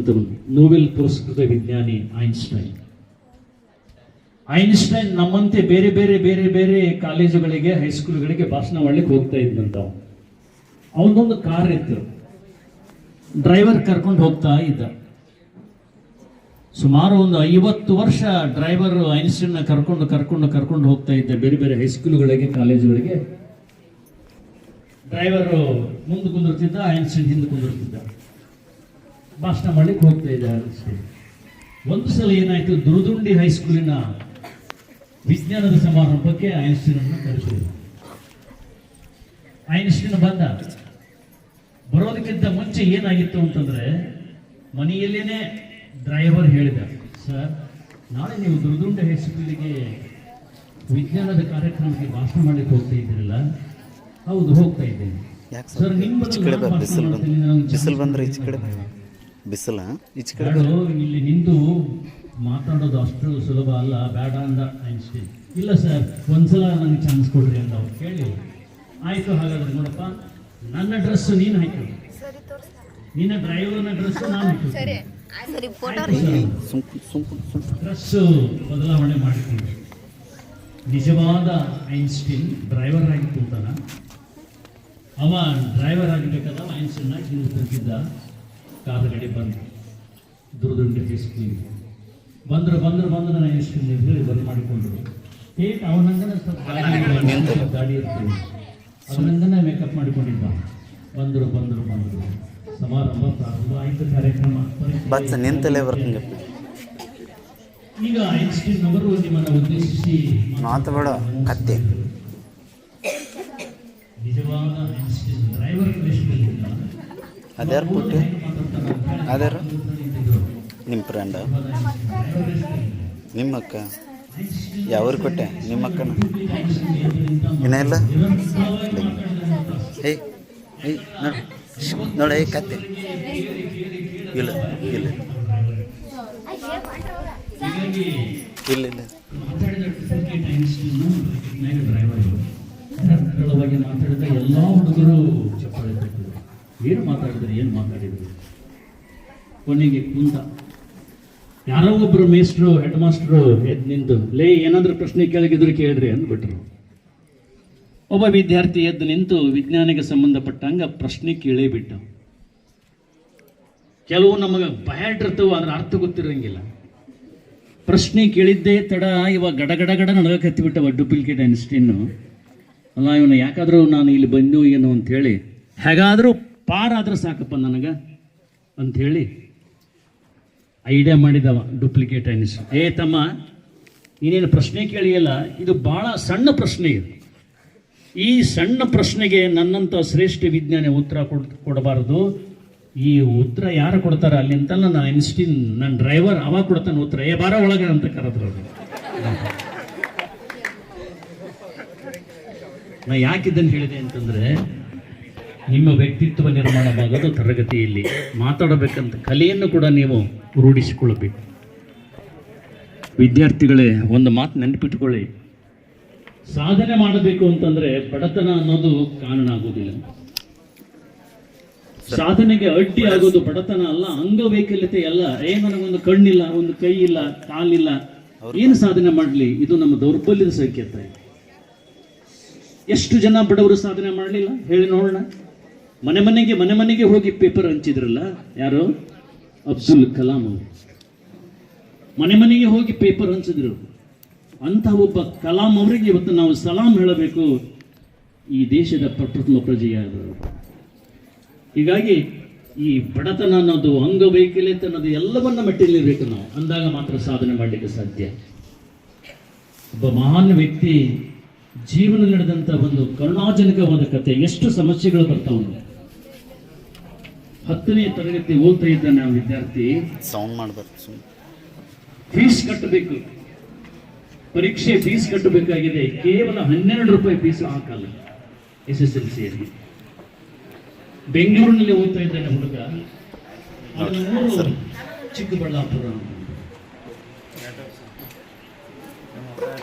ಪಡೆದಂಥವನು Nobel ಪುರಸ್ಕೃತ ವಿಜ್ಞಾನಿ Einstein ನಮ್ಮಂತೆ ಬೇರೆ ಬೇರೆ ಬೇರೆ ಬೇರೆ ಕಾಲೇಜುಗಳಿಗೆ ಹೈಸ್ಕೂಲ್ಗಳಿಗೆ ಭಾಷಣ ಮಾಡ್ಲಿಕ್ಕೆ ಹೋಗ್ತಾ ಇದ್ದಂತ ಅವನೊಂದು ಕಾರ್ ಇತ್ತು, ಡ್ರೈವರ್ ಕರ್ಕೊಂಡು ಹೋಗ್ತಾ ಇದ್ದ. ಸುಮಾರು ಒಂದು 50 ವರ್ಷ ಡ್ರೈವರ್ ಐನ್ಸ್ಟೈನ್ ಕರ್ಕೊಂಡು ಕರ್ಕೊಂಡು ಕರ್ಕೊಂಡು ಹೋಗ್ತಾ ಇದ್ದ ಬೇರೆ ಬೇರೆ ಹೈಸ್ಕೂಲ್ಗಳಿಗೆ ಕಾಲೇಜುಗಳಿಗೆ. ಡ್ರೈವರ್ ಮುಂದೆ ಕುಂದಿರ್ತಿದ್ದ, ಐನ್ಸ್ಟೈನ್ ಹಿಂದೆ ಕುಂದಿರ್ತಿದ್ದ, ಭಾಷಣ ಮಾಡ್ಲಿಕ್ಕೆ ಹೋಗ್ತಾ ಇದ್ದ ಐನ್ಸ್ಟೈನ್. ಒಂದು ಸಲ ಏನಾಯ್ತು, ದುರುದುಂಡಿ ಹೈಸ್ಕೂಲಿನ ವಿಜ್ಞಾನದ ಸಮಾರಂಭಕ್ಕೆ ಐನ್ಸ್ಟೈನ್ ಅನ್ನು ಕರೆಸಿದ್ರು. ಐನ್ಸ್ಟೈನ್ ಬಂದ. ಬರೋದಕ್ಕಿಂತ ಮುಂಚೆ ಏನಾಗಿತ್ತು ಅಂತಂದ್ರೆ, ಮನೆಯಲ್ಲೇನೆ ಡ್ರೈವರ್ ಹೇಳಿದ, ಸರ್ ನಾಳೆ ನೀವು ದುರ್ದುಂಡ ಹೈಸ್ಕೂಲಿಗೆ ವಿಜ್ಞಾನದ ಕಾರ್ಯಕ್ರಮಕ್ಕೆ ಭಾಷಣ ಮಾಡ್ಲಿಕ್ಕೆ ಹೋಗ್ತಾ ಇದ್ದೀರಲ್ಲ? ಹೌದು, ಹೋಗ್ತಾ ಇದ್ದೇನೆ ಸರ್. ಇಲ್ಲಿ ನಿಂದು ಮಾತಾಡೋದು ಅಷ್ಟು ಸುಲಭ ಅಲ್ಲ, ಬೇಡ ಅಂದ ಐನ್ಸ್ಟೈನ್. ಇಲ್ಲ ಸರ್, ಒಂದ್ಸಲ ನನಗೆ ಚಾನ್ಸ್ ಕೊಡ್ರಿ ಅಂತ ಅವ್ರು ಕೇಳಿ, ಆಯ್ತು ಹಾಗಾದ್ರೆ ನೋಡಪ್ಪ, ನನ್ನ ಡ್ರೆಸ್ ನೀನು ಹಾಕಿ, ನಿನ್ನ ಡ್ರೈವರ್ನ ಡ್ರೆಸ್ ನಾನು ಹಾಕಿ, ಡ್ರೆಸ್ ಬದಲಾವಣೆ ಮಾಡಿಕೊಂಡು ನಿಜವಾದ ಐನ್ಸ್ಟೈನ್ ಡ್ರೈವರ್ ಆಗಿ ಕೂತಾನ. ಅವ ಡ್ರೈವರ್ ಆಗಬೇಕಾದ ಐನ್ಸ್ಟೈನ್ ಆಗಿ ಹಿಂದೆ ಕೂತಿದ್ದ. ಕಾರ್ ಗಾಡಿ ಬಂದು ದುರ್ದುಂಡಿ ಹೈಸ್ಕೂಲಿಗೆ ಬಂದ್ರು ಐನ್ಸ್ಟೈನ್ ಹೇಳಿ ಬಂದ್ ಮಾಡಿಕೊಂಡ್ರು. ಏಟ್ ಅವನಂಗನ ಗಾಡಿ ಇರ್ತೀವಿ, ಅವನಂಗನ ಮೇಕಪ್ ಮಾಡಿಕೊಂಡಿದ್ದ. ಬಂದರು ಸಮಾರಂಭ ಪ್ರಾರಂಭ ಆಯ್ತು, ಕಾರ್ಯಕ್ರಮ. ಈಗ ಐನ್ಸ್ಟೈನ್ ಅವರು ನಿಮ್ಮನ್ನು ಉದ್ದೇಶಿಸಿ ಮಾತಬೇಡ ಕತ್ತೆ. ನಿಜವಾದ ಐನ್ಸ್ಟೈನ್ ಡ್ರೈವರ್ ಅದ್ಯಾರು ಪುಟ್ಟಿ, ಅದ್ಯಾರು ನಿಮ್ಮ ಫ್ರೆಂಡ, ನಿಮ್ಮಕ್ಕ ಯಾವ್ರು ಕೊಟ್ಟೆ? ನಿಮ್ಮಕ್ಕನ ಏನ ಇಲ್ಲ. ಏಯ್ ಏಯ್ ನೋಡ, ಏಯ್ ಕತ್ತೆ ಇಲ್ಲ ಇಲ್ಲ ಇಲ್ಲ ಇಲ್ಲ. ಮಾತಾಡಿದ ಎಲ್ಲ ಹುಡುಗರು ಚಪ್ಪಾಳೆ ತಟ್ಟಿದ್ರು. ಏನು ಮಾತಾಡಿದ್ರು? ಕೊನೆಗೆ ಕುಂತ ಯಾರೋ ಒಬ್ರು ಮೇಸ್ಟ್ರು, ಹೆಡ್ ಮಾಸ್ಟ್ರು ಎದ್ದು ನಿಂತು, ಲೇ ಏನಾದ್ರೂ ಪ್ರಶ್ನೆ ಕೇಳಿದ್ರು ಕೇಳ್ರಿ ಅಂದ್ಬಿಟ್ರು. ಒಬ್ಬ ವಿದ್ಯಾರ್ಥಿ ಎದ್ದು ನಿಂತು ವಿಜ್ಞಾನಿಗೆ ಸಂಬಂಧಪಟ್ಟಂಗ ಪ್ರಶ್ನೆ ಕೇಳೇ ಬಿಟ್ಟ. ಕೆಲವು ನಮಗೆ ಬಯಾಟಿರ್ತವೆ, ಅದ್ರ ಅರ್ಥ ಗೊತ್ತಿರಂಗಿಲ್ಲ. ಪ್ರಶ್ನೆ ಕೇಳಿದ್ದೇ ತಡ ಇವಾಗ ಗಡ ನಡಗಕ್ಕೆ ಹತ್ತಿಬಿಟ್ಟವ ಡೂಪ್ಲಿಕೇಟ್ ಐನ್ಸ್ಟೈನ್. ಅಲ್ಲ, ಇವನು ಯಾಕಾದ್ರೂ ನಾನು ಇಲ್ಲಿ ಬಂದು ಏನು ಅಂಥೇಳಿ, ಹೇಗಾದರೂ ಪಾರಾದ್ರೆ ಸಾಕಪ್ಪ ನನಗೆ ಅಂಥೇಳಿ ಐಡಿಯಾ ಮಾಡಿದವ ಡೂಪ್ಲಿಕೇಟ್ ಐನ್ಸ್ಟೈನ್. ಏ ತಮ್ಮ, ನೀನೇನು ಪ್ರಶ್ನೆ ಕೇಳಿಯಲ್ಲ, ಇದು ಭಾಳ ಸಣ್ಣ ಪ್ರಶ್ನೆ ಇದು. ಈ ಸಣ್ಣ ಪ್ರಶ್ನೆಗೆ ನನ್ನಂಥ ಶ್ರೇಷ್ಠ ವಿಜ್ಞಾನಿ ಉತ್ತರ ಕೊಡಬಾರದು. ಈ ಉತ್ತರ ಯಾರು ಕೊಡ್ತಾರೆ ಅಲ್ಲಿ ಅಂತಲ್ಲ, ನಾನು ಐನ್ಸ್ಟೈನ್ ನನ್ನ ಡ್ರೈವರ್ ಅವಾಗ ಕೊಡ್ತಾನೆ ಉತ್ತರ. ಏ ಬಾರ ಒಳಗೆ ಅಂತ ಕರೆದ್ರು. ನಾ ಯಾಕಿದ್ದನ್ನು ಹೇಳಿದೆ ಅಂತಂದ್ರೆ, ನಿಮ್ಮ ವ್ಯಕ್ತಿತ್ವ ನಿರ್ಮಾಣವಾಗೋದು ತರಗತಿಯಲ್ಲಿ. ಮಾತಾಡಬೇಕಂತ ಕಲೆಯನ್ನು ಕೂಡ ನೀವು ರೂಢಿಸಿಕೊಳ್ಳಬೇಕು. ವಿದ್ಯಾರ್ಥಿಗಳೇ, ಒಂದು ಮಾತು ನೆನಪಿಟ್ಟುಕೊಳ್ಳಿ, ಸಾಧನೆ ಮಾಡಬೇಕು ಅಂತಂದ್ರೆ ಬಡತನ ಅನ್ನೋದು ಕಾರಣ ಆಗೋದಿಲ್ಲ. ಸಾಧನೆಗೆ ಅಡ್ಡಿ ಆಗೋದು ಬಡತನ ಅಲ್ಲ, ಅಂಗವೈಕಲ್ಯತೆ ಅಲ್ಲ. ನನಗೊಂದು ಕಣ್ಣಿಲ್ಲ, ಒಂದು ಕೈ ಇಲ್ಲ, ಕಾಲಿಲ್ಲ, ಏನು ಸಾಧನೆ ಮಾಡಲಿ? ಇದು ನಮ್ಮ ದೌರ್ಬಲ್ಯದ ಸಂಕೇತ. ಎಷ್ಟು ಜನ ಬಡವರು ಸಾಧನೆ ಮಾಡಲಿಲ್ಲ ಹೇಳಿ ನೋಡೋಣ. ಮನೆ ಮನೆಗೆ ಹೋಗಿ ಪೇಪರ್ ಹಂಚಿದ್ರಲ್ಲ, ಯಾರು? ಅಬ್ದುಲ್ ಕಲಾಂ ಅವರು ಮನೆಗೆ ಹೋಗಿ ಪೇಪರ್ ಹಂಚಿದ್ರು. ಅಂತ ಒಬ್ಬ ಕಲಾಂ ಅವರಿಗೆ ಇವತ್ತು ನಾವು ಸಲಾಂ ಹೇಳಬೇಕು, ಈ ದೇಶದ ಪ್ರಥಮ ಪ್ರಜೆಯಾದರು. ಹೀಗಾಗಿ ಈ ಬಡತನ ಅನ್ನೋದು, ಅಂಗವೈಕಲ್ಯತೆ ಅನ್ನೋದು ಎಲ್ಲವನ್ನ ಮೆಟ್ಟಿಲಿರ್ಬೇಕು ನಾವು. ಅಂದಾಗ ಮಾತ್ರ ಸಾಧನೆ ಮಾಡಲಿಕ್ಕೆ ಸಾಧ್ಯ. ಒಬ್ಬ ಮಹಾನ್ ವ್ಯಕ್ತಿ ಜೀವನ ನಡೆದಂತ ಒಂದು ಕರುಣಾಜನಕವಾದ ಕಥೆ. ಎಷ್ಟು ಸಮಸ್ಯೆಗಳು ಬರ್ತಾವ. 10ನೇ ತರಗತಿ ಓದ್ತಾ ಇದ್ದ ನಾವು ವಿದ್ಯಾರ್ಥಿ, ಸೌಂಡ್ ಮಾಡಬೇಕು, ಫೀಸ್ ಕಟ್ಟಬೇಕು, ಪರೀಕ್ಷೆ ಫೀಸ್ ಕಟ್ಟಬೇಕಾಗಿದೆ. ಕೇವಲ 12 ರೂಪಾಯಿ ಫೀಸ್ ಆ ಕಾಲ SSLCಯಲ್ಲಿ. ಬೆಂಗಳೂರಿನಲ್ಲಿ ಓದ್ತಾ ಇದ್ದಾನೆ ಹುಡುಗ. ಚಿಕ್ಕಬಳ್ಳಾಪುರ.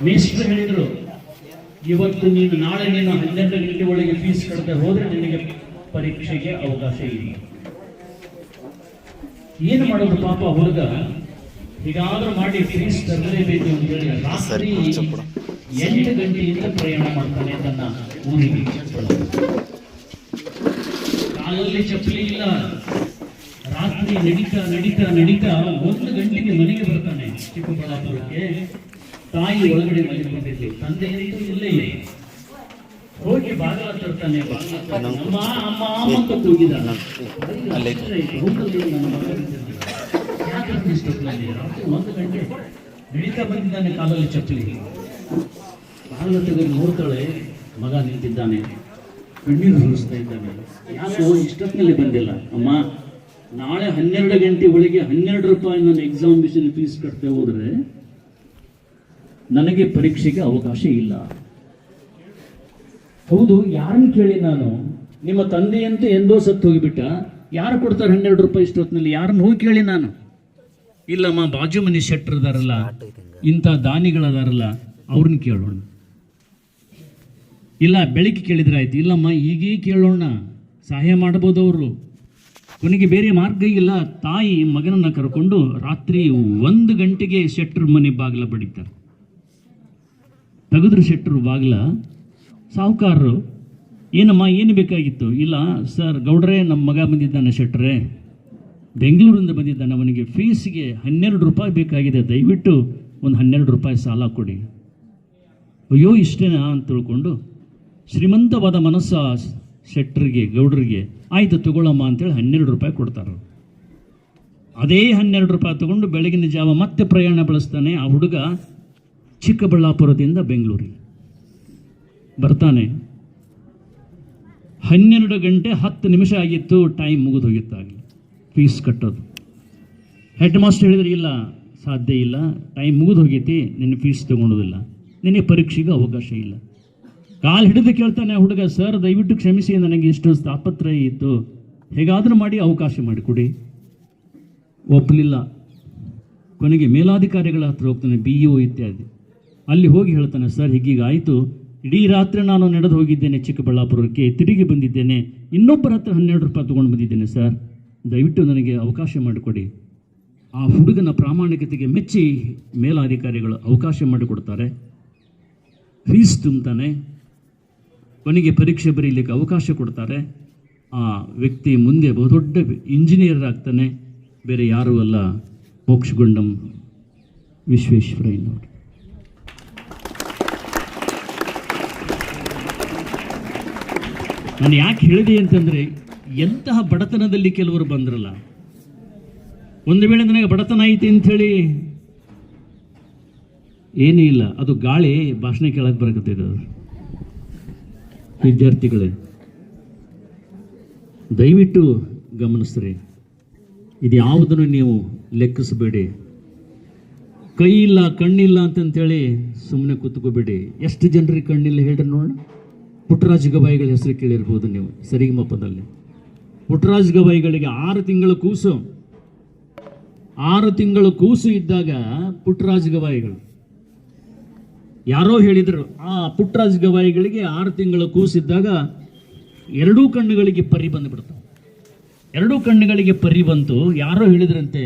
ಮೇಸ್ಟ್ರು ಹೇಳಿದ್ರು, ಇವತ್ತು ನಾಳೆ ನೀನು 12 ಗಂಟೆ ಒಳಗೆ ಫೀಸ್ ಕಟ್ಟದೆ ಹೋದ್ರೆ ನಿನಗೆ ಪರೀಕ್ಷೆಗೆ ಅವಕಾಶ ಇಲ್ಲ. ಏನು ಮಾಡೋದು ಪಾಪ ಹುಡುಗ, ಹೀಗಾದ್ರೂ ಮಾಡಿ ಫೀಸ್ ತರಲೇಬೇಕು ಅಂತ ಹೇಳಿ ರಾತ್ರಿ 8 ಗಂಟೆಯಿಂದ ಪ್ರಯಾಣ ಮಾಡ್ತಾನೆ ತನ್ನ ಊರಿಗೆ. ಕಾಲಲ್ಲಿ ಚಪ್ಪಲಿ ಇಲ್ಲ, ರಾತ್ರಿ ನಡೀತಾ ನಡೀತಾ ನಡೀತಾ 1 ಗಂಟೆಗೆ ಮನೆಗೆ ಬರ್ತಾನೆ ಚಿಕ್ಕಬಳ್ಳಾಪುರಕ್ಕೆ. ತಾಯಿ ಒಳಗಡೆ ಮಲಗಿಕೊಂಡಿದ್ಲಿ, ತಂದೆ ಇಲ್ಲೇ ಇಲ್ಲ. ಹೋಗಿ ಬಾಗಿಲ ತರ್ತಾನೆ, ಅಮ್ಮ ಅಮ್ಮ ಅಂತ ಕೂಗಿದಾನ. ರಾತ್ರಿ 1 ಗಂಟೆ ನಡೀತಾ ಬಂದಿದ್ದಾನೆ, ಕಾಲಲ್ಲಿ ಚಪ್ಪಲಿ. ಬಾಗಿಲ ತೆಗೆದು ನೋಡ್ತಾಳೆ, ಮಗ ನಿಂತಿದ್ದಾನೆ, ಕಣ್ಣೀರು ಸುರಿಸ್ತಾ ಇದ್ದಾನೆ. ಯಾಕೋ ಇಷ್ಟೊತ್ತಿನಲ್ಲಿ ಬಂದಿಲ್ಲ? ಅಮ್ಮ, ನಾಳೆ 12 ಗಂಟೆ ಒಳಗೆ 12 ರೂಪಾಯಿ ನಾನು ಎಕ್ಸಾಮಿನೇಷನ್ ಫೀಸ್ ಕಟ್ತೇ ಹೋದ್ರೆ ನನಗೆ ಪರೀಕ್ಷೆಗೆ ಅವಕಾಶ ಇಲ್ಲ. ಹೌದು, ಯಾರನ್ನು ಕೇಳಿ ನಾನು? ನಿಮ್ಮ ತಂದೆಯಂತೂ ಎಂದೋ ಸತ್ತು ಹೋಗಿಬಿಟ್ಟ, ಯಾರು ಕೊಡ್ತಾರೆ 12 ರೂಪಾಯಿ ಇಷ್ಟೊತ್ತಿನಲ್ಲಿ? ಯಾರನ್ನು ಹೋಗಿ ಕೇಳಿ ನಾನು? ಇಲ್ಲಮ್ಮ, ಬಾಜು ಮನೆ ಶೆಟ್ರ್ ಅದಾರಲ್ಲ, ಇಂಥ ದಾನಿಗಳದಾರಲ್ಲ, ಅವ್ರನ್ನ ಕೇಳೋಣ. ಇಲ್ಲ, ಬೆಳಿಗ್ಗೆ ಕೇಳಿದ್ರೆ ಆಯ್ತು. ಇಲ್ಲಮ್ಮ, ಈಗೇ ಕೇಳೋಣ, ಸಹಾಯ ಮಾಡ್ಬೋದು ಅವರು. ಕೊನೆಗೆ ಬೇರೆ ಮಾರ್ಗ ಇಲ್ಲ. ತಾಯಿ ಮಗನನ್ನು ಕರ್ಕೊಂಡು ರಾತ್ರಿ 1 ಗಂಟೆಗೆ ಶೆಟ್ರ್ ಮನೆ ಬಾಗಿಲ ಬಡಿತಾರೆ. ತೆಗೆದ್ರು ಶೆಟ್ರು ಬಾಗಿಲ. ಸಾಹುಕಾರರು, ಏನಮ್ಮ, ಏನು ಬೇಕಾಗಿತ್ತು? ಇಲ್ಲ ಸರ್, ಗೌಡ್ರೆ, ನಮ್ಮ ಮಗ ಬಂದಿದ್ದಾನೆ, ಶೆಟ್ರೆ, ಬೆಂಗಳೂರಿಂದ ಬಂದಿದ್ದಾನೆ, ಅವನಿಗೆ ಫೀಸ್ಗೆ 12 ರೂಪಾಯಿ ಬೇಕಾಗಿದೆ, ದಯವಿಟ್ಟು ಒಂದು 12 ರೂಪಾಯಿ ಸಾಲ ಕೊಡಿ. ಅಯ್ಯೋ, ಇಷ್ಟೇನಾ ಅಂತ ತಿಳ್ಕೊಂಡು ಶ್ರೀಮಂತವಾದ ಮನಸ್ಸ ಶೆಟ್ರಿಗೆ, ಗೌಡ್ರಿಗೆ, ಆಯಿತು ತಗೊಳ್ಳಮ್ಮ ಅಂತೇಳಿ 12 ರೂಪಾಯಿ ಕೊಡ್ತಾರೆ. ಅದೇ 12 ರೂಪಾಯಿ ತಗೊಂಡು ಬೆಳಗಿನ ಜಾವ ಮತ್ತೆ ಪ್ರಯಾಣ ಬೆಳೆಸ್ತಾನೆ ಆ ಹುಡುಗ. ಚಿಕ್ಕಬಳ್ಳಾಪುರದಿಂದ ಬೆಂಗಳೂರಿಗೆ ಬರ್ತಾನೆ. 12 ಗಂಟೆ 10 ನಿಮಿಷ ಆಗಿತ್ತು, ಟೈಮ್ ಮುಗಿದು ಹೋಗಿತ್ತಾಗಲಿ ಫೀಸ್ ಕಟ್ಟೋದು. ಹೆಡ್ ಮಾಸ್ಟರ್ ಹೇಳಿದ್ರೆ, ಇಲ್ಲ ಸಾಧ್ಯ ಇಲ್ಲ, ಟೈಮ್ ಮುಗಿದು ಹೋಗೈತಿ, ನಿನ್ನ ಫೀಸ್ ತಗೊಳೋದಿಲ್ಲ, ನಿನಗೆ ಪರೀಕ್ಷೆಗೆ ಅವಕಾಶ ಇಲ್ಲ. ಕಾಲು ಹಿಡಿದು ಕೇಳ್ತಾನೆ ಹುಡುಗ, ಸರ್ ದಯವಿಟ್ಟು ಕ್ಷಮಿಸಿ, ನನಗೆ ಇಷ್ಟು ತಾಪತ್ರಯ ಇತ್ತು, ಹೇಗಾದರೂ ಮಾಡಿ ಅವಕಾಶ ಮಾಡಿಕೊಡಿ. ಒಪ್ಪಲಿಲ್ಲ. ಕೊನೆಗೆ ಮೇಲಾಧಿಕಾರಿಗಳ ಹತ್ರ ಹೋಗ್ತಾನೆ, BEO ಇತ್ಯಾದಿ. ಅಲ್ಲಿ ಹೋಗಿ ಹೇಳ್ತಾನೆ, ಸರ್ ಹೀಗೀಗಾಯಿತು, ಇಡೀ ರಾತ್ರಿ ನಾನು ನಡೆದು ಹೋಗಿದ್ದೇನೆ ಚಿಕ್ಕಬಳ್ಳಾಪುರಕ್ಕೆ, ತಿರುಗಿ ಬಂದಿದ್ದೇನೆ, ಇನ್ನೊಬ್ಬರ ಹತ್ರ 12 ರೂಪಾಯಿ ತೊಗೊಂಡು ಬಂದಿದ್ದೇನೆ ಸರ್, ದಯವಿಟ್ಟು ನನಗೆ ಅವಕಾಶ ಮಾಡಿಕೊಡಿ. ಆ ಹುಡುಗನ ಪ್ರಾಮಾಣಿಕತೆಗೆ ಮೆಚ್ಚಿ ಮೇಲಾಧಿಕಾರಿಗಳು ಅವಕಾಶ ಮಾಡಿಕೊಡ್ತಾರೆ. ಫೀಸ್ ತುಂಬ್ತಾನೆ. ಕೊನೆಗೆ ಪರೀಕ್ಷೆ ಬರೀಲಿಕ್ಕೆ ಅವಕಾಶ ಕೊಡ್ತಾರೆ. ಆ ವ್ಯಕ್ತಿ ಮುಂದೆ ಬಹುದೊಡ್ಡ ಇಂಜಿನಿಯರ್ ಆಗ್ತಾನೆ. ಬೇರೆ ಯಾರೂ ಅಲ್ಲ, ಮೋಕ್ಷಗುಂಡಂ ವಿಶ್ವೇಶ್ವರಯ್ಯನವರು. ನಾನು ಯಾಕೆ ಹೇಳಿದೆ ಅಂತಂದರೆ, ಎಂತಹ ಬಡತನದಲ್ಲಿ ಕೆಲವರು ಬಂದ್ರಲ್ಲ. ಒಂದು ವೇಳೆ ನನಗೆ ಬಡತನ ಐತಿ ಅಂಥೇಳಿ ಏನೂ ಇಲ್ಲ, ಅದು ಗಾಳಿ ಭಾಷಣ ಕೇಳಕ್ಕೆ ಬರಕತ್ತಿದೆ. ವಿದ್ಯಾರ್ಥಿಗಳೇ, ದಯವಿಟ್ಟು ಗಮನಿಸ್ರಿ, ಇದು ಯಾವುದನ್ನು ನೀವು ಲೆಕ್ಕಿಸಬೇಡಿ. ಕೈ ಇಲ್ಲ ಕಣ್ಣಿಲ್ಲ ಅಂತಂತೇಳಿ ಸುಮ್ಮನೆ ಕೂತ್ಕೋಬೇಡಿ. ಎಷ್ಟು ಜನರಿಗೆ ಕಣ್ಣಿಲ್ಲ ಹೇಳ್ರಿ ನೋಡೋಣ. ಪುಟ್ಟರಾಜ ಗವಾಯಿಗಳ ಹೆಸರು ಕೇಳಿರ್ಬೋದು ನೀವು ಸರಿಗಮಪದಲ್ಲಿ. ಪುಟ್ಟರಾಜ ಗವಾಯಿಗಳಿಗೆ 6 ತಿಂಗಳ ಕೂಸು, 6 ತಿಂಗಳ ಕೂಸು ಇದ್ದಾಗ ಪುಟ್ಟರಾಜ ಗವಾಯಿಗಳು ಯಾರೋ ಹೇಳಿದರು, ಆ ಪುಟ್ಟರಾಜ ಗವಾಯಿಗಳಿಗೆ 6 ತಿಂಗಳ ಕೂಸಿದ್ದಾಗ 2 ಕಣ್ಣುಗಳಿಗೆ ಪರಿ ಬಂದುಬಿಡ್ತಾವೆ. 2 ಕಣ್ಣುಗಳಿಗೆ ಪರಿ ಬಂತು. ಯಾರೋ ಹೇಳಿದ್ರಂತೆ,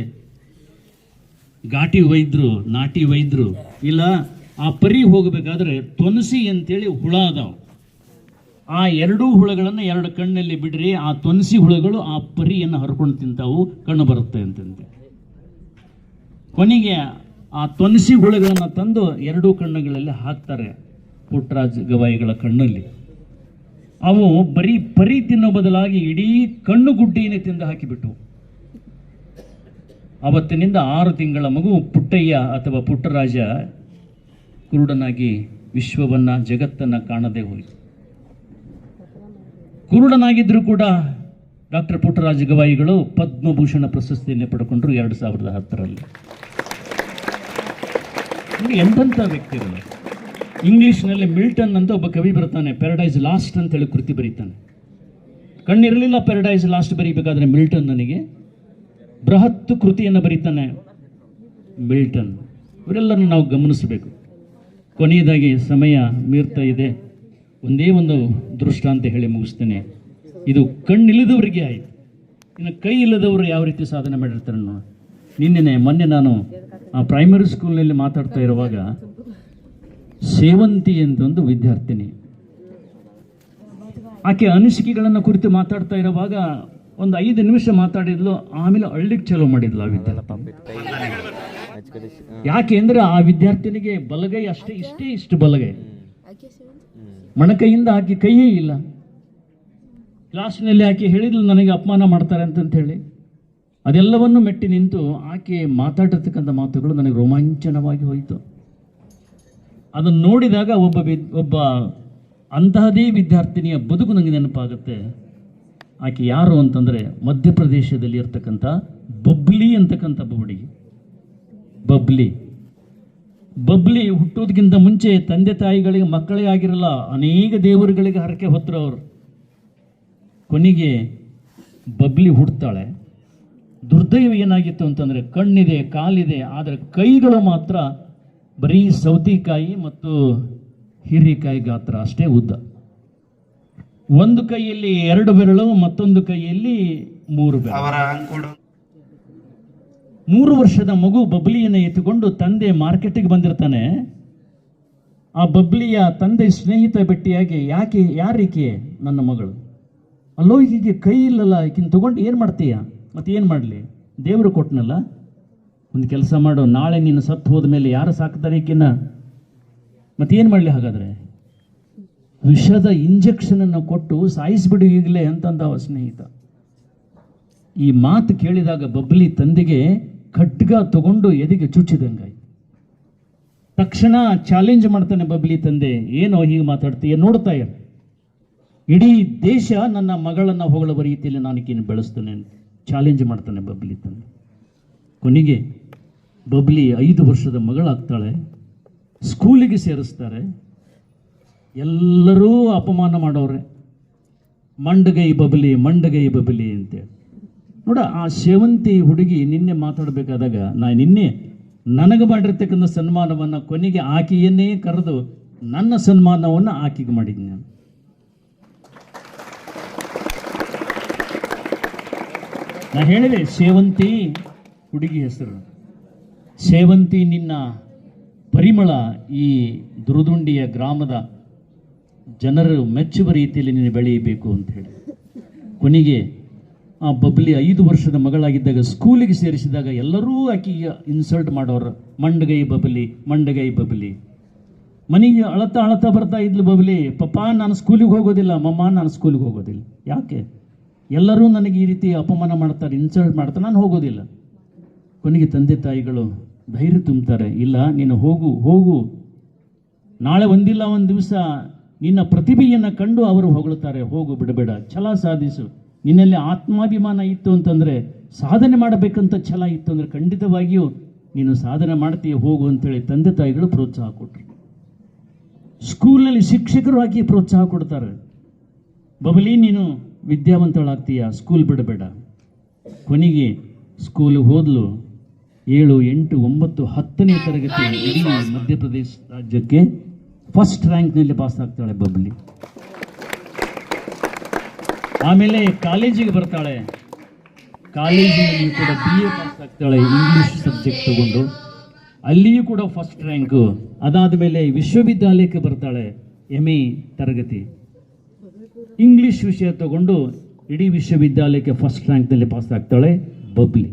ಘಾಟಿ ವೈದ್ಯರು, ನಾಟಿ ವೈದ್ಯರು, ಇಲ್ಲ ಆ ಪರಿ ಹೋಗಬೇಕಾದ್ರೆ ತೊನಸಿ ಅಂತೇಳಿ ಹುಳ ಅದಾವ, ಆ 2 ಹುಳಗಳನ್ನು 2 ಕಣ್ಣಲ್ಲಿ ಬಿಡ್ರಿ, ಆ ತೊನಸಿ ಹುಳಗಳು ಆ ಪರಿಯನ್ನು ಹರ್ಕೊಂಡು ತಿಂತಾವು, ಕಣ್ಣು ಬರುತ್ತೆ ಅಂತಂತೆ. ಕೊನೆಗೆ ಆ ತೊನಸಿ ಹುಳಗಳನ್ನು ತಂದು 2 ಕಣ್ಣುಗಳಲ್ಲಿ ಹಾಕ್ತಾರೆ ಪುಟ್ಟರಾಜ ಗವಾಯಿಗಳ ಕಣ್ಣಲ್ಲಿ. ಅವು ಬರೀ ಪರಿ ತಿನ್ನೋ ಬದಲಾಗಿ ಇಡೀ ಕಣ್ಣು ಗುಡ್ಡೆಯನ್ನೇ ತಿಂದು ಹಾಕಿಬಿಟ್ಟು. ಅವತ್ತಿನಿಂದ 6 ತಿಂಗಳ ಮಗು ಪುಟ್ಟಯ್ಯ ಅಥವಾ ಪುಟ್ಟರಾಜ ಕುರುಡನಾಗಿ ವಿಶ್ವವನ್ನು, ಜಗತ್ತನ್ನು ಕಾಣದೇ ಹೋಯಿತು. ಕುರುಡನಾಗಿದ್ದರೂ ಕೂಡ ಡಾಕ್ಟರ್ ಪುಟ್ಟರಾಜ ಗವಾಯಿಗಳು ಪದ್ಮಭೂಷಣ ಪ್ರಶಸ್ತಿಯನ್ನು ಪಡ್ಕೊಂಡ್ರು 2010ರಲ್ಲಿ. ಎಂಥ ವ್ಯಕ್ತಿಗಳು. ಇಂಗ್ಲೀಷ್ನಲ್ಲಿ ಮಿಲ್ಟನ್ ಅಂತ ಒಬ್ಬ ಕವಿ ಬರ್ತಾನೆ, ಪ್ಯಾರಡೈಸ್ ಲಾಸ್ಟ್ ಅಂತೇಳಿ ಕೃತಿ ಬರೀತಾನೆ. ಕಣ್ಣಿರಲಿಲ್ಲ ಪ್ಯಾರಡೈಸ್ ಲಾಸ್ಟ್ ಬರೀಬೇಕಾದ್ರೆ ಮಿಲ್ಟನ್ ನನಗೆ ಬೃಹತ್ ಕೃತಿಯನ್ನು ಬರೀತಾನೆ ಮಿಲ್ಟನ್. ಇವರೆಲ್ಲರನ್ನು ನಾವು ಗಮನಿಸಬೇಕು. ಕೊನೆಯದಾಗಿ ಸಮಯ ಮೀರ್ತಾ ಇದೆ, ಒಂದೇ ಒಂದು ದೃಷ್ಟಾಂತ ಹೇಳಿ ಮುಗಿಸ್ತೇನೆ. ಇದು ಕಣ್ಣಿಳಿದವರಿಗೆ ಆಯಿತು. ಇನ್ನು ಕೈ ಇಲ್ಲದವರು ಯಾವ ರೀತಿ ಸಾಧನೆ ಮಾಡಿರ್ತಾರೆ ನೋಡಿ. ಮೊನ್ನೆ ನಾನು ಪ್ರೈಮರಿ ಸ್ಕೂಲ್ನಲ್ಲಿ ಮಾತಾಡ್ತಾ ಇರುವಾಗ ಸೇವಂತಿ ಅಂತ ಒಂದು ವಿದ್ಯಾರ್ಥಿನಿ, ಆಕೆ ಅನಿಸಿಕೆಗಳನ್ನು ಕುರಿತು ಮಾತಾಡ್ತಾ ಇರುವಾಗ ಒಂದು 5 ನಿಮಿಷ ಮಾತಾಡಿದ್ಲು, ಆಮೇಲೆ ಅಳ್ಳಿಕ್ಕೆ ಚಲೋ ಮಾಡಿದ್ಲು ಆ ವಿದ್ಯಾರ್ಥಿ. ಯಾಕೆ ಅಂದ್ರೆ ಆ ವಿದ್ಯಾರ್ಥಿನಿಗೆ ಬಲಗೈ ಇಷ್ಟು ಬಲಗೈ, ಮೊಣಕೈಯಿಂದ ಆಕೆ ಕೈಯೇ ಇಲ್ಲ. ಕ್ಲಾಸ್ನಲ್ಲಿ ಆಕೆ ಹೇಳಿದ್ಲು ನನಗೆ ಅಪಮಾನ ಮಾಡ್ತಾರೆ ಅಂತ ಹೇಳಿ. ಅದೆಲ್ಲವನ್ನು ಮೆಟ್ಟಿ ನಿಂತು ಆಕೆ ಮಾತಾಡಿರ್ತಕ್ಕಂಥ ಮಾತುಗಳು ನನಗೆ ರೋಮಾಂಚನವಾಗಿ ಹೋಯಿತು. ಅದನ್ನು ನೋಡಿದಾಗ ಒಬ್ಬ ಅಂತಹದೇ ವಿದ್ಯಾರ್ಥಿನಿಯ ಬದುಕು ನನಗೆ ನೆನಪಾಗುತ್ತೆ. ಆಕೆ ಯಾರು ಅಂತಂದರೆ ಮಧ್ಯಪ್ರದೇಶದಲ್ಲಿ ಇರ್ತಕ್ಕಂಥ ಬಬ್ಲಿ ಅಂತಕ್ಕಂಥ ಹುಡುಗಿ. ಬಬ್ಲಿ ಹುಟ್ಟೋದಕ್ಕಿಂತ ಮುಂಚೆ ತಂದೆ ತಾಯಿಗಳಿಗೆ ಮಕ್ಕಳೇ ಆಗಿರಲ್ಲ, ಅನೇಕ ದೇವರುಗಳಿಗೆ ಹರಕೆ ಹೊತ್ತರು ಅವರು. ಕೊನೆಗೆ ಬಬ್ಲಿ ಹುಡ್ತಾಳೆ. ದುರ್ದೈವ ಏನಾಗಿತ್ತು ಅಂತಂದರೆ ಕಣ್ಣಿದೆ, ಕಾಲಿದೆ, ಆದರೆ ಕೈಗಳು ಮಾತ್ರ ಬರೀ ಸೌತೆಕಾಯಿ ಮತ್ತು ಹೀರೆಕಾಯಿ ಗಾತ್ರ ಅಷ್ಟೇ ಉದ್ದ. ಒಂದು ಕೈಯಲ್ಲಿ 2 ಬೆರಳು, ಮತ್ತೊಂದು ಕೈಯಲ್ಲಿ 3 ಬೆರಳು. 3 ವರ್ಷದ ಮಗು ಬಬ್ಲಿಯನ್ನು ಎತ್ತುಕೊಂಡು ತಂದೆ ಮಾರ್ಕೆಟಿಗೆ ಬಂದಿರ್ತಾನೆ. ಆ ಬಬ್ಲಿಯ ತಂದೆ ಸ್ನೇಹಿತ ಭೇಟಿಯಾಗಿ ಯಾರೀಕೆ ನನ್ನ ಮಗಳು, ಅಲ್ಲೋ ಈಕೆ ಕೈ ಇಲ್ಲಲ್ಲ, ಈಕಿನ ತಗೊಂಡು ಏನು ಮಾಡ್ತೀಯ, ಮತ್ತೆ ಏನು ಮಾಡಲಿ, ದೇವರು ಕೊಟ್ಟನಲ್ಲ, ಒಂದು ಕೆಲಸ ಮಾಡು, ನಾಳೆ ನೀನು ಸತ್ತು ಹೋದ ಮೇಲೆ ಯಾರು ಸಾಕ್ತಾರೆ ಈಕಿನ, ಮತ್ತೇನು ಮಾಡಲಿ, ಹಾಗಾದರೆ ವಿಷದ ಇಂಜೆಕ್ಷನನ್ನು ಕೊಟ್ಟು ಸಾಯಿಸಿಬಿಡು ಈಗಲೇ ಅಂತಂದ ಅವ ಸ್ನೇಹಿತ. ಈ ಮಾತು ಕೇಳಿದಾಗ ಬಬ್ಲಿ ತಂದೆಗೆ ಖಡ್ಗ ತಗೊಂಡು ಎದೆಗೆ ಚುಚ್ಚಿದಂಗಾಯ್ತು. ತಕ್ಷಣ ಚಾಲೆಂಜ್ ಮಾಡ್ತಾನೆ ಬಬ್ಲಿ ತಂದೆ, ಏನೋ ಹೀಗೆ ಮಾತಾಡ್ತೀಯ, ನೋಡ್ತಾ ಇರ, ಇಡೀ ದೇಶ ನನ್ನ ಮಗಳನ್ನು ಹೊಗಳ ರೀತಿಯಲ್ಲಿ ನಾನು ಈಕಿನ ಬೆಳೆಸ್ತೇನೆ ಚಾಲೆಂಜ್ ಮಾಡ್ತಾನೆ ಬಬ್ಲಿ ತಂದೆ. ಕೊನೆಗೆ ಬಬ್ಲಿ 5 ವರ್ಷದ ಮಗಳಾಗ್ತಾಳೆ. ಸ್ಕೂಲಿಗೆ ಸೇರಿಸ್ತಾರೆ. ಎಲ್ಲರೂ ಅಪಮಾನ ಮಾಡೋರೆ, ಮಂಡಗೈ ಬಬಲಿ ಅಂತೇಳಿ. ನೋಡ, ಆ ಸೇವಂತಿ ಹುಡುಗಿ ನಿನ್ನೆ ಮಾತಾಡಬೇಕಾದಾಗ ನನಗೆ ಮಾಡಿರ್ತಕ್ಕಂಥ ಸನ್ಮಾನವನ್ನು ಕೊನೆಗೆ ಆಕೆಯನ್ನೇ ಕರೆದು ನನ್ನ ಸನ್ಮಾನವನ್ನು ಆಕೆಗೆ ಮಾಡಿದ್ದೀನಿ ನಾನು. ಹೇಳಿದೆ ಸೇವಂತಿ ಹುಡುಗಿ ಹೆಸರು. ಸೇವಂತಿ, ನಿನ್ನ ಪರಿಮಳ ಈ ದುರುದುಂಡಿಯ ಗ್ರಾಮದ ಜನರು ಮೆಚ್ಚುವ ರೀತಿಯಲ್ಲಿ ನೀನು ಬೆಳೆಯಬೇಕು ಅಂತ ಹೇಳಿ. ಕೊನೆಗೆ ಆ ಬಬ್ಲಿ 5 ವರ್ಷದ ಮಗಳಾಗಿದ್ದಾಗ ಸ್ಕೂಲಿಗೆ ಸೇರಿಸಿದಾಗ ಎಲ್ಲರೂ ಆಕೆಗೆ ಇನ್ಸಲ್ಟ್ ಮಾಡೋರು, ಮಂಡಗೈ ಬಬಲಿ. ಮನೆಗೆ ಅಳತಾ ಬರ್ತಾ ಇದ್ಲು ಬಬ್ಲಿ, ಪಪ್ಪ ನಾನು ಸ್ಕೂಲಿಗೆ ಹೋಗೋದಿಲ್ಲ, ಮಮ್ಮ ನಾನು ಸ್ಕೂಲಿಗೆ ಹೋಗೋದಿಲ್ಲ. ಯಾಕೆ? ಎಲ್ಲರೂ ನನಗೆ ಈ ರೀತಿ ಅಪಮಾನ ಮಾಡ್ತಾರೆ, ಇನ್ಸಲ್ಟ್ ಮಾಡ್ತಾರೆ, ನಾನು ಹೋಗೋದಿಲ್ಲ. ಕೊನೆಗೆ ತಂದೆ ತಾಯಿಗಳು ಧೈರ್ಯ ತುಂಬ್ತಾರೆ, ಇಲ್ಲ ನೀನು ಹೋಗು, ನಾಳೆ ಒಂದಿಲ್ಲ ಒಂದು ದಿವಸ ನಿನ್ನ ಪ್ರತಿಭೆಯನ್ನು ಕಂಡು ಅವರು ಹೊಗಳುತ್ತಾರೆ, ಹೋಗು, ಬಿಡಬೇಡ, ಛಲ ಸಾಧಿಸು. ನಿನ್ನಲ್ಲಿ ಆತ್ಮಾಭಿಮಾನ ಇತ್ತು ಅಂತಂದರೆ, ಸಾಧನೆ ಮಾಡಬೇಕಂತ ಛಲ ಇತ್ತು ಅಂದರೆ ಖಂಡಿತವಾಗಿಯೂ ನೀನು ಸಾಧನೆ ಮಾಡ್ತೀಯ, ಹೋಗು ಅಂತೇಳಿ ತಂದೆ ತಾಯಿಗಳು ಪ್ರೋತ್ಸಾಹ ಕೊಟ್ಟರು. ಸ್ಕೂಲ್ನಲ್ಲಿ ಶಿಕ್ಷಕರು ಹಾಕಿ ಪ್ರೋತ್ಸಾಹ ಕೊಡ್ತಾರೆ, ಬಬಲಿ ನೀನು ವಿದ್ಯಾವಂತಳಾಗ್ತೀಯ, ಸ್ಕೂಲ್ ಬಿಡಬೇಡ. ಕೊನೆಗೆ ಸ್ಕೂಲಿಗೆ ಹೋದ್ಲು. 7, 8, 9, 10ನೇ ತರಗತಿ ಇಡೀ ಮಧ್ಯಪ್ರದೇಶ ರಾಜ್ಯಕ್ಕೆ ಫಸ್ಟ್ ರ್ಯಾಂಕ್ನಲ್ಲಿ ಪಾಸ್ ಆಗ್ತಾಳೆ ಬಬ್ಲಿ. ಆಮೇಲೆ ಕಾಲೇಜಿಗೆ ಬರ್ತಾಳೆ. ಕಾಲೇಜಿನಲ್ಲಿ ಕೂಡ BA ಪಾಸ್ ಆಗ್ತಾಳೆ, ಇಂಗ್ಲೀಷ್ ಸಬ್ಜೆಕ್ಟ್ ತಗೊಂಡು, ಅಲ್ಲಿಯೂ ಕೂಡ ಫಸ್ಟ್ ರ್ಯಾಂಕು. ಅದಾದ ಮೇಲೆ ವಿಶ್ವವಿದ್ಯಾಲಯಕ್ಕೆ ಬರ್ತಾಳೆ, MA ತರಗತಿ, ಇಂಗ್ಲೀಷ್ ವಿಷಯ ತಗೊಂಡು ಇಡೀ ವಿಶ್ವವಿದ್ಯಾಲಯಕ್ಕೆ ಫಸ್ಟ್ ರ್ಯಾಂಕ್ನಲ್ಲಿ ಪಾಸ್ ಆಗ್ತಾಳೆ ಬಬ್ಲಿ.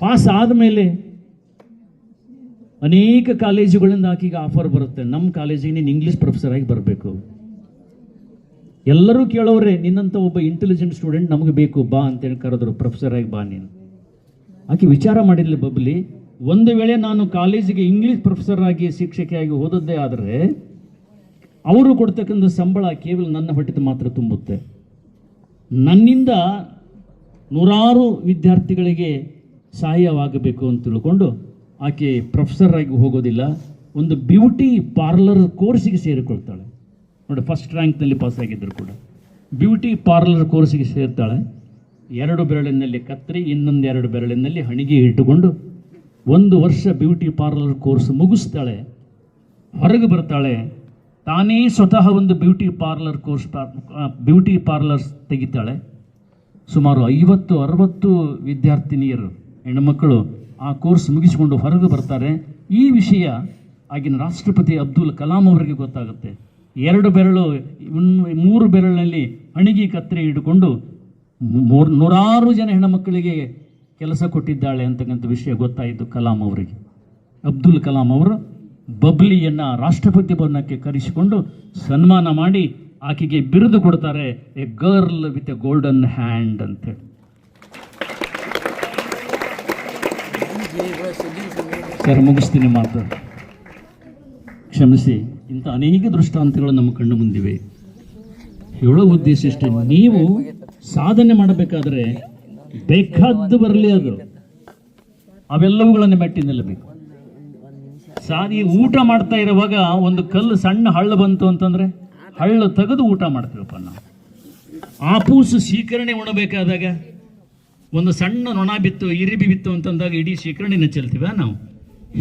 ಪಾಸ್ ಆದಮೇಲೆ ಅನೇಕ ಕಾಲೇಜುಗಳಿಂದ ಆಕೆಗೆ ಆಫರ್ ಬರುತ್ತೆ, ನಮ್ಮ ಕಾಲೇಜಿಗೆ ನೀನು ಇಂಗ್ಲೀಷ್ ಪ್ರೊಫೆಸರ್ ಆಗಿ ಬರಬೇಕು. ಎಲ್ಲರೂ ಕೇಳೋರೆ, ನಿನ್ನಂಥ ಒಬ್ಬ ಇಂಟೆಲಿಜೆಂಟ್ ಸ್ಟೂಡೆಂಟ್ ನಮಗೆ ಬೇಕು, ಬಾ ಅಂತೇಳಿ ಕರೆದ್ರು, ಪ್ರೊಫೆಸರ್ ಆಗಿ ಬಾ ನೀನು. ಆಕೆ ವಿಚಾರ ಮಾಡಿರಲಿ ಬಬ್ಲಿ, ಒಂದು ವೇಳೆ ನಾನು ಕಾಲೇಜಿಗೆ ಇಂಗ್ಲೀಷ್ ಪ್ರೊಫೆಸರ್ ಆಗಿ ಶಿಕ್ಷಕಿಯಾಗಿ ಓದದ್ದೇ ಆದರೆ ಅವರು ಕೊಡ್ತಕ್ಕಂಥ ಸಂಬಳ ಕೇವಲ ನನ್ನ ಹೊಟ್ಟೆದು ಮಾತ್ರ ತುಂಬುತ್ತೆ. ನನ್ನಿಂದ ನೂರಾರು ವಿದ್ಯಾರ್ಥಿಗಳಿಗೆ ಸಹಾಯವಾಗಬೇಕು ಅಂತ ತಿಳ್ಕೊಂಡು ಆಕೆ ಪ್ರೊಫೆಸರ್ ಆಗಿ ಹೋಗೋದಿಲ್ಲ, ಒಂದು ಬ್ಯೂಟಿ ಪಾರ್ಲರ್ ಕೋರ್ಸಿಗೆ ಸೇರಿಕೊಳ್ತಾಳೆ. ನೋಡಿ, ಫಸ್ಟ್ ರ್ಯಾಂಕ್ನಲ್ಲಿ ಪಾಸ್ ಆಗಿದ್ದರು ಕೂಡ ಬ್ಯೂಟಿ ಪಾರ್ಲರ್ ಕೋರ್ಸಿಗೆ ಸೇರ್ತಾಳೆ. 2 ಬೆರಳಿನಲ್ಲಿ ಕತ್ತರಿ, ಇನ್ನೊಂದು 2 ಬೆರಳಿನಲ್ಲಿ ಹಣಿಗೆ ಇಟ್ಟುಕೊಂಡು 1 ವರ್ಷ ಬ್ಯೂಟಿ ಪಾರ್ಲರ್ ಕೋರ್ಸ್ ಮುಗಿಸ್ತಾಳೆ. ಹೊರಗೆ ಬರ್ತಾಳೆ, ತಾನೇ ಸ್ವತಃ ಒಂದು ಬ್ಯೂಟಿ ಪಾರ್ಲರ್ಸ್ ತೆಗಿತಾಳೆ. ಸುಮಾರು 50-60 ವಿದ್ಯಾರ್ಥಿನಿಯರು ಹೆಣ್ಣುಮಕ್ಕಳು ಆ ಕೋರ್ಸ್ ಮುಗಿಸಿಕೊಂಡು ಹೊರಗೆ ಬರ್ತಾರೆ. ಈ ವಿಷಯ ಆಗಿನ ರಾಷ್ಟ್ರಪತಿ ಅಬ್ದುಲ್ ಕಲಾಂ ಅವರಿಗೆ ಗೊತ್ತಾಗುತ್ತೆ. 2 ಬೆರಳು 3 ಬೆರಳಿನಲ್ಲಿ ಹಣಿಗೆ ಕತ್ತರಿ ಹಿಡ್ಕೊಂಡು 100 ಜನ ಹೆಣ್ಣುಮಕ್ಕಳಿಗೆ ಕೆಲಸ ಕೊಟ್ಟಿದ್ದಾಳೆ ಅಂತಕ್ಕಂಥ ವಿಷಯ ಗೊತ್ತಾಯಿತು ಕಲಾಂ ಅವರಿಗೆ. ಅಬ್ದುಲ್ ಕಲಾಂ ಅವರು ಬಬ್ಲಿಯನ್ನು ರಾಷ್ಟ್ರಪತಿ ಭವನಕ್ಕೆ ಕರೆಸಿಕೊಂಡು ಸನ್ಮಾನ ಮಾಡಿ ಆಕೆಗೆ ಬಿರುದು ಕೊಡ್ತಾರೆ, A girl with A golden hand ಅಂತೇಳಿ. ಸರ್ ಮುಗಿಸ್ತೀನಿ ಮಾತು, ಕ್ಷಮಿಸಿ. ಇಂಥ ಅನೇಕ ದೃಷ್ಟಾಂತಗಳು ನಮ್ಮ ಕಣ್ಣು ಮುಂದಿವೆ. ಹೇಳೋ ಉದ್ದೇಶ ಇಷ್ಟೇ, ನೀವು ಸಾಧನೆ ಮಾಡಬೇಕಾದ್ರೆ ಬೇಕಾದ್ದು ಬರಲಿ, ಅದು ಅವೆಲ್ಲವುಗಳನ್ನು ಮೆಟ್ಟಿ ನಿಲ್ಲಬೇಕು. ಸಾರಿ ಊಟ ಮಾಡ್ತಾ ಇರುವಾಗ ಒಂದು ಕಲ್ಲು ಸಣ್ಣ ಹಳ್ಳ ಬಂತು ಅಂತಂದ್ರೆ ಹಳ್ಳ ತೆಗೆದು ಊಟ ಮಾಡ್ತೀವಪ್ಪ ನಾವು. ಆಪೂಸು ಶೀಕರಣೆ ಉಣಬೇಕಾದಾಗ ಒಂದು ಸಣ್ಣ ನೊಣ ಬಿತ್ತು, ಇರಿಬಿ ಬಿತ್ತು ಅಂತಂದಾಗ ಇಡೀ ಶೀಕರಣೆನ ಚೆಲ್ತೀವ ನಾವು.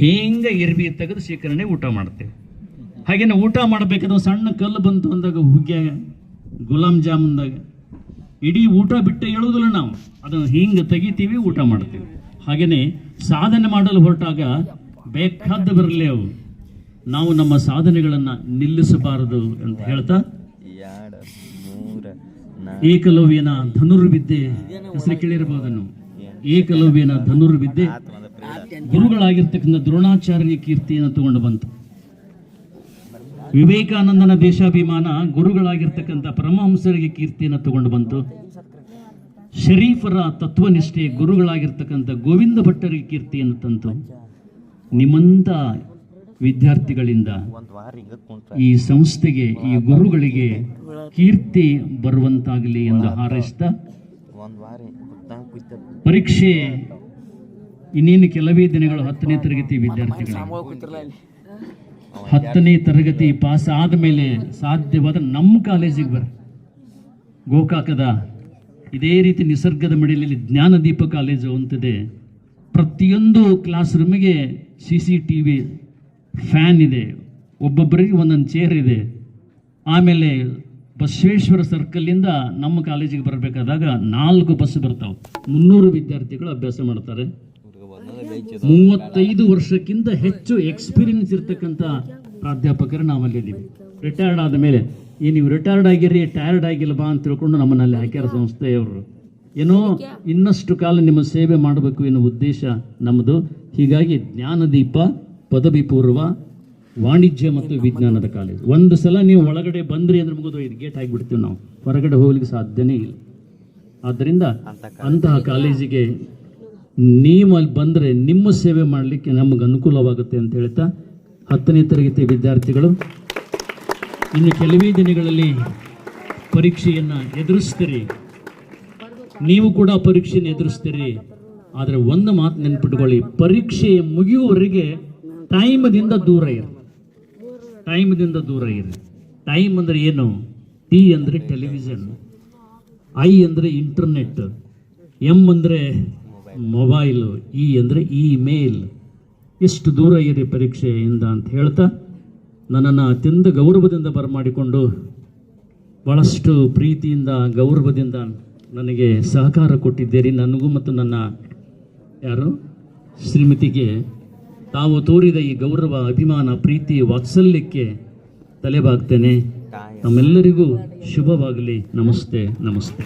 ಹಿಂಗೆ ಇರಿಬಿ ತೆಗೆದು ಶೀಕರಣೆ ಊಟ ಮಾಡ್ತೇವೆ. ಹಾಗೇನೆ ಊಟ ಮಾಡಬೇಕಾದ್ರೆ ಸಣ್ಣ ಕಲ್ಲು ಬಂತು ಅಂದಾಗ ಹುಗ್ಗ್ಯಾಗ, ಗುಲಾಬ್ ಜಾಮೂನ್ದಾಗ ಇಡೀ ಊಟ ಬಿಟ್ಟು ಹೇಳೋದಿಲ್ಲ ನಾವು, ಅದನ್ನು ಹಿಂಗೆ ತೆಗಿತೀವಿ, ಊಟ ಮಾಡ್ತೀವಿ. ಹಾಗೆಯೇ ಸಾಧನೆ ಮಾಡಲು ಹೊರಟಾಗ ಬೇಕಾದ ಬರಲಿ ಅವು, ನಾವು ನಮ್ಮ ಸಾಧನೆಗಳನ್ನು ನಿಲ್ಲಿಸಬಾರದು ಅಂತ ಹೇಳ್ತಾ, ಏಕಲವ್ಯನ ಧನುರ್ವಿದ್ಯೆ ಹೆಸರು ಕೇಳಿರಬಹುದನ್ನು. ಏಕಲವ್ಯನ ಧನುರ್ವಿದ್ಯೆ ಗುರುಗಳಾಗಿರ್ತಕ್ಕಂಥ ದ್ರೋಣಾಚಾರ್ಯ ಕೀರ್ತಿಯನ್ನು ತಗೊಂಡು ಬಂತು. ವಿವೇಕಾನಂದನ ದೇಶಾಭಿಮಾನ ಗುರುಗಳಾಗಿರ್ತಕ್ಕಂಥ ಪರಮಹಂಸರಿಗೆ ಕೀರ್ತಿಯನ್ನು ತಗೊಂಡು ಬಂತು. ಶರೀಫರ ತತ್ವನಿಷ್ಠೆ ಗುರುಗಳಾಗಿರ್ತಕ್ಕಂಥ ಗೋವಿಂದ ಭಟ್ಟರಿಗೆ ಕೀರ್ತಿಯನ್ನು ತಂತು. ನಿಮ್ಮಂಥ ವಿದ್ಯಾರ್ಥಿಗಳಿಂದ ಈ ಸಂಸ್ಥೆಗೆ, ಈ ಗುರುಗಳಿಗೆ ಕೀರ್ತಿ ಬರುವಂತಾಗಲಿ ಎಂದು ಹಾರೈಸ್ತಾ, ಪರೀಕ್ಷೆ ಇನ್ನೇನು ಕೆಲವೇ ದಿನಗಳು 10ನೇ ತರಗತಿ ವಿದ್ಯಾರ್ಥಿಗಳಿಗೆ 10ನೇ ತರಗತಿ ಪಾಸ್ ಆದಮೇಲೆ ಸಾಧ್ಯವಾದ ನಮ್ಮ ಕಾಲೇಜಿಗೆ ಬರ್ರಿ. ಗೋಕಾಕದ ಇದೇ ರೀತಿ ನಿಸರ್ಗದ ಮಿಡಿಲಲ್ಲಿ ಜ್ಞಾನದೀಪ ಕಾಲೇಜು ಅಂತಿದೆ. ಪ್ರತಿಯೊಂದು ಕ್ಲಾಸ್ ರೂಮಿಗೆ CCTV ಫ್ಯಾನ್ ಇದೆ, ಒಬ್ಬೊಬ್ಬರಿಗೆ ಒಂದೊಂದು ಚೇರ್ ಇದೆ. ಆಮೇಲೆ ಬಸವೇಶ್ವರ ಸರ್ಕಲ್ಲಿಂದ ನಮ್ಮ ಕಾಲೇಜಿಗೆ ಬರಬೇಕಾದಾಗ 4 ಬಸ್ ಬರ್ತಾವೆ. 300 ವಿದ್ಯಾರ್ಥಿಗಳು ಅಭ್ಯಾಸ ಮಾಡ್ತಾರೆ. 35 ವರ್ಷಕ್ಕಿಂತ ಹೆಚ್ಚು ಎಕ್ಸ್ಪೀರಿಯನ್ಸ್ ಇರ್ತಕ್ಕಂಥ ಪ್ರಾಧ್ಯಾಪಕರು ನಾವಲ್ಲಿದ್ದೀವಿ. ರಿಟೈರ್ಡ್ ಆದ ಮೇಲೆ ನೀವು ರಿಟೈರ್ಡ್ ಆಗಿರಿ, ಟೈರ್ಡ್ ಆಗಿಲ್ವಾ ಅಂತ ತಿಳ್ಕೊಂಡು ನಮ್ಮನ್ನಲ್ಲಿ ಹಾಕ್ಯಾರ ಸಂಸ್ಥೆಯವರು. ಏನೋ ಇನ್ನಷ್ಟು ಕಾಲ ನಿಮ್ಮ ಸೇವೆ ಮಾಡಬೇಕು ಎನ್ನುವ ಉದ್ದೇಶ ನಮ್ಮದು. ಹೀಗಾಗಿ ಜ್ಞಾನದೀಪ ಪದವಿ ಪೂರ್ವ ವಾಣಿಜ್ಯ ಮತ್ತು ವಿಜ್ಞಾನದ ಕಾಲೇಜು. ಒಂದು ಸಲ ನೀವು ಒಳಗಡೆ ಬಂದ್ರಿ ಅಂದ್ರೆ ಮುಗಿದು ಇದು ಗೇಟ್ ಆಗಿಬಿಡ್ತೀವಿ, ನಾವು ಹೊರಗಡೆ ಹೋಗ್ಲಿಕ್ಕೆ ಸಾಧ್ಯನೇ ಇಲ್ಲ. ಆದ್ದರಿಂದ ಅಂತಹ ಕಾಲೇಜಿಗೆ ನೀವು ಅಲ್ಲಿ ಬಂದರೆ ನಿಮ್ಮ ಸೇವೆ ಮಾಡಲಿಕ್ಕೆ ನಮಗೆ ಅನುಕೂಲವಾಗುತ್ತೆ ಅಂತ ಹೇಳ್ತಾ, 10ನೇ ತರಗತಿ ವಿದ್ಯಾರ್ಥಿಗಳು ಇನ್ನು ಕೆಲವೇ ದಿನಗಳಲ್ಲಿ ಪರೀಕ್ಷೆಯನ್ನು ಎದುರಿಸ್ತೀರಿ. ನೀವು ಕೂಡ ಪರೀಕ್ಷೆಯನ್ನು ಎದುರಿಸ್ತೀರಿ. ಆದರೆ ಒಂದು ಮಾತು ನೆನ್ಪಿಟ್ಕೊಳ್ಳಿ, ಪರೀಕ್ಷೆ ಮುಗಿಯುವವರೆಗೆ ಟೈಮದಿಂದ ದೂರ ಇರಿ. ಟೈಮದಿಂದ ದೂರ ಇರಿ. ಟೈಮ್ ಅಂದರೆ ಏನು? T ಅಂದರೆ ಟೆಲಿವಿಷನ್, I ಅಂದರೆ ಇಂಟರ್ನೆಟ್, M ಅಂದರೆ ಮೊಬೈಲು, E ಅಂದರೆ ಇಮೇಲ್. ಎಷ್ಟು ದೂರ ಇರಿ ಪರೀಕ್ಷೆಯಿಂದ ಅಂತ ಹೇಳ್ತಾ, ನನ್ನನ್ನು ಅತ್ಯಂತ ಗೌರವದಿಂದ ಬರಮಾಡಿಕೊಂಡು ಭಾಳಷ್ಟು ಪ್ರೀತಿಯಿಂದ ಗೌರವದಿಂದ ನನಗೆ ಸಹಕಾರ ಕೊಟ್ಟಿದ್ದೀರಿ. ನನಗೂ ಮತ್ತು ನನ್ನ ಶ್ರೀಮತಿಗೆ ತಾವು ತೋರಿದ ಈ ಗೌರವ, ಅಭಿಮಾನ, ಪ್ರೀತಿ, ವಾತ್ಸಲ್ಯಕ್ಕೆ ತಲೆಬಾಗ್ತೇನೆ. ತಮ್ಮೆಲ್ಲರಿಗೂ ಶುಭವಾಗಲಿ. ನಮಸ್ತೆ, ನಮಸ್ತೆ.